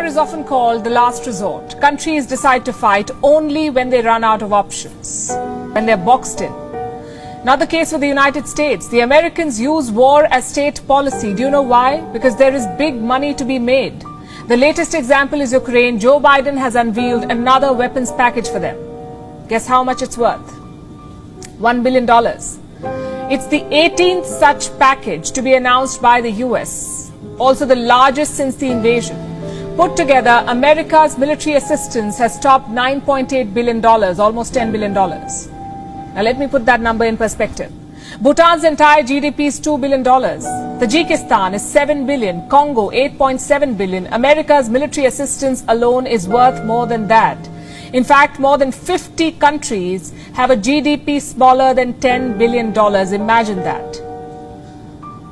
War is often called the last resort. Countries decide to fight only when they run out of options, when they're boxed in. Not the case with the United States. The Americans use war as state policy. Do you know why? Because there is big money to be made. The latest example is Ukraine. Joe Biden has unveiled another weapons package for them. Guess how much it's worth? $1 billion. It's the 18th such package to be announced by the US, also the largest since the invasion. Put together, America's military assistance has topped $9.8 billion, almost $10 billion. Now let me put that number in perspective. Bhutan's entire GDP is $2 billion. Tajikistan is $7 billion. Congo, $8.7 billion. America's military assistance alone is worth more than that. In fact, more than 50 countries have a GDP smaller than $10 billion. Imagine that.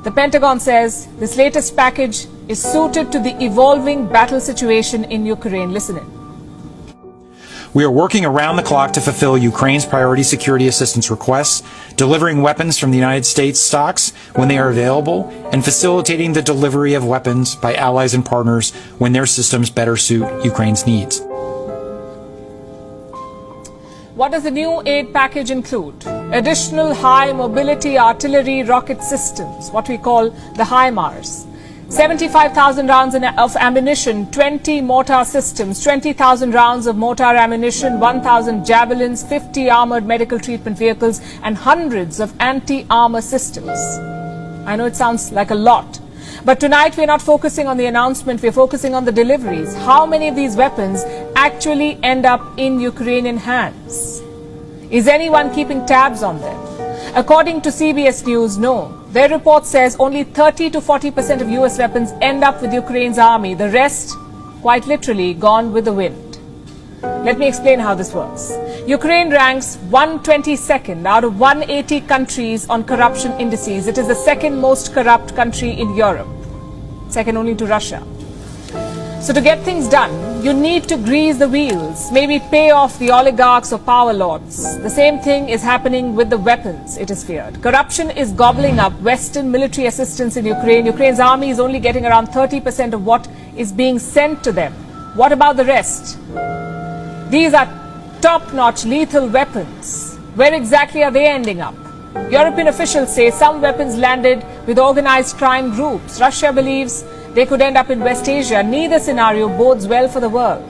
The Pentagon says this latest package is suited to the evolving battle situation in Ukraine. Listen in. We are working around the clock to fulfill Ukraine's priority security assistance requests, delivering weapons from the United States stocks when they are available, and facilitating the delivery of weapons by allies and partners when their systems better suit Ukraine's needs. What does the new aid package include? Additional high-mobility artillery rocket systems, what we call the HIMARS. 75,000 rounds of ammunition, 20 mortar systems, 20,000 rounds of mortar ammunition, 1,000 javelins, 50 armored medical treatment vehicles, and hundreds of anti-armor systems. I know it sounds like a lot, but tonight we're not focusing on the announcement, we're focusing on the deliveries. How many of these weapons actually end up in Ukrainian hands? Is anyone keeping tabs on them? According to CBS News, no. Their report says only 30 to 40% of US weapons end up with Ukraine's army. The rest, quite literally, gone with the wind. Let me explain how this works. Ukraine ranks 122nd out of 180 countries on corruption indices. It is the second most corrupt country in Europe, second only to Russia. So to get things done, you need to grease the wheels, maybe pay off the oligarchs or power lords. The same thing is happening with the weapons, it is feared. Corruption is gobbling up Western military assistance in Ukraine. Ukraine's army is only getting around 30% of what is being sent to them. What about the rest? These are top-notch lethal weapons. Where exactly are they ending up? European officials say some weapons landed with organized crime groups. Russia believes they could end up in West Asia. Neither scenario bodes well for the world.